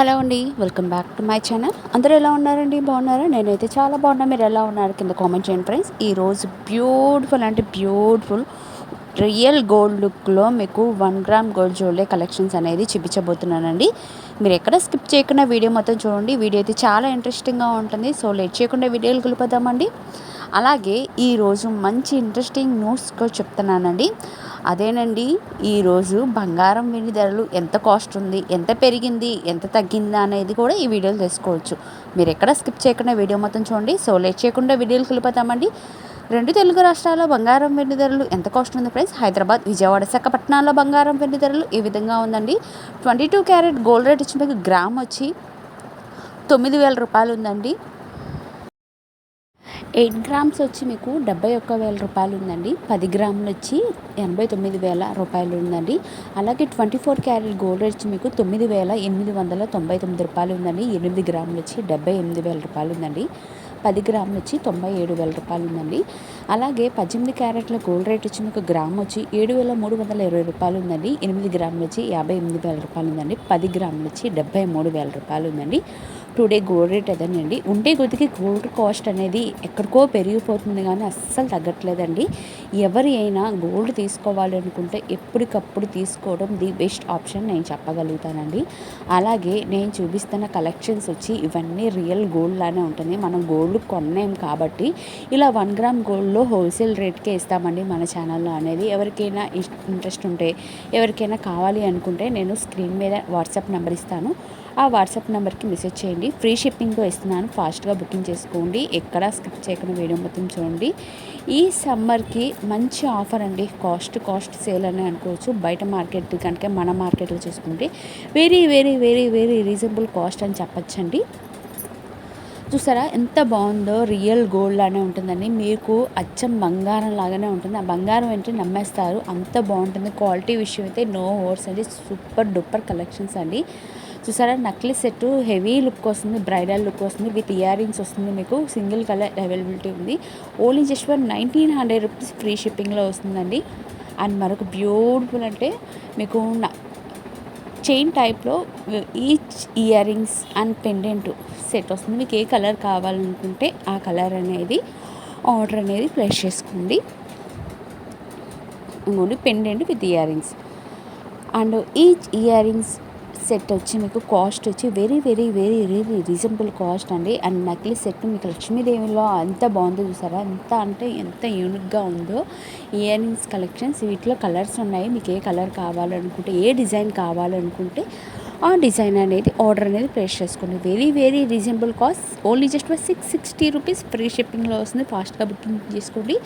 Hello అండి, welcome back to my channel. అందరూ ఎలా ఉన్నారండి? బాగున్నారా? నేనైతే చాలా బాగున్నా. మీరు ఎలా ఉన్నారు కింద కామెంట్ చేయండి ఫ్రెండ్స్. ఈరోజు బ్యూటిఫుల్ రియల్ గోల్డ్ లుక్లో మీకు 1 గ్రామ్ గోల్డ్ జ్యువెలరీ కలెక్షన్స్ అనేది చూపించబోతున్నానండి. మీరు ఎక్కడ స్కిప్ చేయకుండా వీడియో మొత్తం చూడండి. వీడియో అయితే చాలా ఇంట్రెస్టింగ్గా ఉంటుంది. సో లేట్ చేయకుండా వీడియోలు గెలిపోదామండి. అలాగే ఈరోజు మంచి ఇంట్రెస్టింగ్ న్యూస్గా చెప్తున్నానండి. అదేనండి, ఈరోజు బంగారం వెండి ధరలు ఎంత కాస్ట్ ఉంది, ఎంత పెరిగింది, ఎంత తగ్గిందా అనేది కూడా ఈ వీడియోలో తెలుసుకోవచ్చు. మీరు ఎక్కడ స్కిప్ చేయకుండా వీడియో మొత్తం చూడండి. సో లేట్ చేయకుండా వీడియోలు వెళ్ళిపోతామండి. 2 తెలుగు రాష్ట్రాల్లో బంగారం వెండి ధరలు ఎంత కాస్ట్ ఉంది ఫ్రెండ్స్? హైదరాబాద్, విజయవాడ, విశాఖపట్నాల్లో బంగారం వెండి ధరలు ఈ విధంగా ఉందండి. 22 క్యారెట్ గోల్డ్ రేట్ వచ్చి మీకు గ్రామ్ వచ్చి 9,000 రూపాయలు ఉందండి. 8 గ్రామ్స్ వచ్చి మీకు 71,000 రూపాయలు ఉందండి. 10 గ్రాములు వచ్చి 89,000 రూపాయలు ఉందండి. అలాగే 24 క్యారెట్ గోల్డ్ రేట్ వచ్చి మీకు 9,899 రూపాయలు ఉందండి. 8 గ్రాములు వచ్చి 78,000 రూపాయలు ఉందండి. 10 గ్రాములు వచ్చి 97,000 రూపాయలు ఉందండి. అలాగే 18 క్యారెట్ల గోల్డ్ రేట్ వచ్చి మీకు గ్రామ్ వచ్చి 7,320 రూపాయలు ఉందండి. 8 గ్రాములు వచ్చి 58,000 రూపాయలు ఉందండి. 10 గ్రాములు వచ్చి 73,000 రూపాయలు ఉందండి. టుడే గోల్డ్ రేట్ అదేనండి. ఉండే కొద్దికి గోల్డ్ కాస్ట్ అనేది ఎక్కడికో పెరిగిపోతుంది కానీ అస్సలు తగ్గట్లేదండి. ఎవరి అయినా గోల్డ్ తీసుకోవాలి అనుకుంటే ఎప్పటికప్పుడు తీసుకోవడం ది బెస్ట్ ఆప్షన్ నేను చెప్పగలుగుతానండి. అలాగే నేను చూపిస్తున్న కలెక్షన్స్ వచ్చి ఇవన్నీ రియల్ గోల్డ్ లానే ఉంటుంది. మనం గోల్డ్ కొన్నాం కాబట్టి ఇలా 1 గ్రామ్ గోల్డ్లో హోల్సేల్ రేట్కే ఇస్తామండి మన ఛానల్లో అనేది. ఎవరికైనా ఇంట్రెస్ట్ ఉంటే, ఎవరికైనా కావాలి అనుకుంటే నేను స్క్రీన్ మీద వాట్సాప్ నెంబర్ ఇస్తాను. ఆ వాట్సాప్ నెంబర్కి మెసేజ్ చేయండి. ఫ్రీ షిప్పింగ్తో ఇస్తున్నాను. ఫాస్ట్గా బుకింగ్ చేసుకోండి. ఎక్కడా స్కిప్ చేయకుండా వీడియో మొత్తం చూడండి. ఈ సమ్మర్కి మంచి ఆఫర్ అండి. కాస్ట్ సేల్ అని అనుకోవచ్చు. బయట మార్కెట్ కనుక మన మార్కెట్లో చూసుకుంటే వెరీ రీజనబుల్ కాస్ట్ అని చెప్పచ్చండి. చూసారా ఎంత బాగుందో? రియల్ గోల్డ్ లానే ఉంటుందండి. మీకు అచ్చం బంగారం లాగానే ఉంటుంది. ఆ బంగారం ఏంటంటే నమ్మేస్తారు, అంత బాగుంటుంది. క్వాలిటీ విషయం అయితే నో వర్డ్స్ అండి. సూపర్ డూపర్ కలెక్షన్స్ అండి. చూసారా, నక్లీ సెట్ హెవీ లుక్ వస్తుంది, బ్రైడల్ లుక్ వస్తుంది, విత్ ఇయర్ రింగ్స్ వస్తుంది. మీకు సింగిల్ కలర్ అవైలబిలిటీ ఉంది. Only just for 1,900 rupees free షిప్పింగ్లో వస్తుందండి. అండ్ మరొక బ్యూటిఫుల్ అంటే మీకు చైన్ టైప్లో each ear rings and pendant set వస్తుంది. మీకు ఏ కలర్ కావాలనుకుంటే ఆ కలర్ అనేది ఆర్డర్ అనేది ప్లేస్ చేసుకోండి. ఇంకోటి pendant with ear rings and each ear rings set వచ్చి మీకు కాస్ట్ వచ్చి వెరీ రీజనబుల్ కాస్ట్ అండి. అండ్ నెక్లెస్ సెట్ మీకు లక్ష్మీదేవిలో ఎంత బాగుందో చూసారా, ఎంత అంటే ఎంత యూనిక్గా ఉందో. ఇయర్ రింగ్స్ కలెక్షన్స్ వీటిలో కలర్స్ ఉన్నాయి. మీకు ఏ కలర్ కావాలనుకుంటే, ఏ డిజైన్ కావాలనుకుంటే ఆ డిజైన్ అనేది ఆర్డర్ అనేది ప్లేస్ చేసుకోండి. Very reasonable cost. Only just for 660 rupees free షిప్పింగ్లో వస్తుంది. ఫాస్ట్గా బుకింగ్ చేసుకోండి.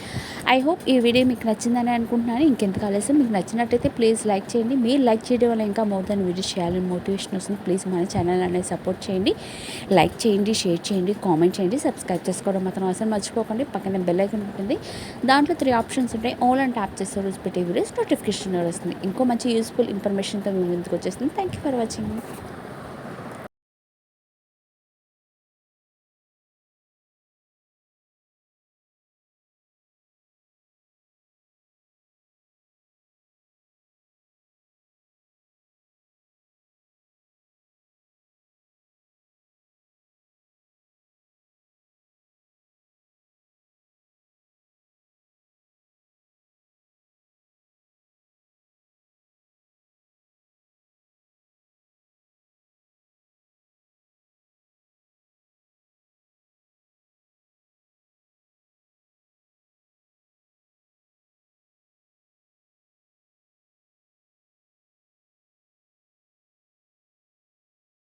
ఐ హోప్ ఈ వీడియో మీకు నచ్చిందని అనుకుంటున్నాను. ఇంకెంత ఆలస్యం, మీకు నచ్చినట్టయితే ప్లీజ్ లైక్ చేయండి. మీరు లైక్ చేయడం వల్ల ఇంకా మోర్ దాన్ వీడియోస్ చేయాలని మోటివేషన్ వస్తుంది. ప్లీజ్ మన ఛానల్ అనేది సపోర్ట్ చేయండి. లైక్ చేయండి, షేర్ చేయండి, కామెంట్ చేయండి, సబ్స్క్రైబ్ చేసుకోవడం మాత్రం అసలు మర్చిపోకండి. పక్కన బెల్ ఐకాన్ ఉంటుంది. దాంట్లో 3 ఆప్షన్స్ ఉంటాయి. ఆల్ అని ట్యాప్ చేస్తే రోజు పెట్టే వీడియోస్ నోటిఫికేషన్ వస్తుంది. ఇంకో మంచి యూస్ఫుల్ ఇన్ఫర్మేషన్తో మీ ముందుకు వచ్చేస్తుంది. Thank you for watching.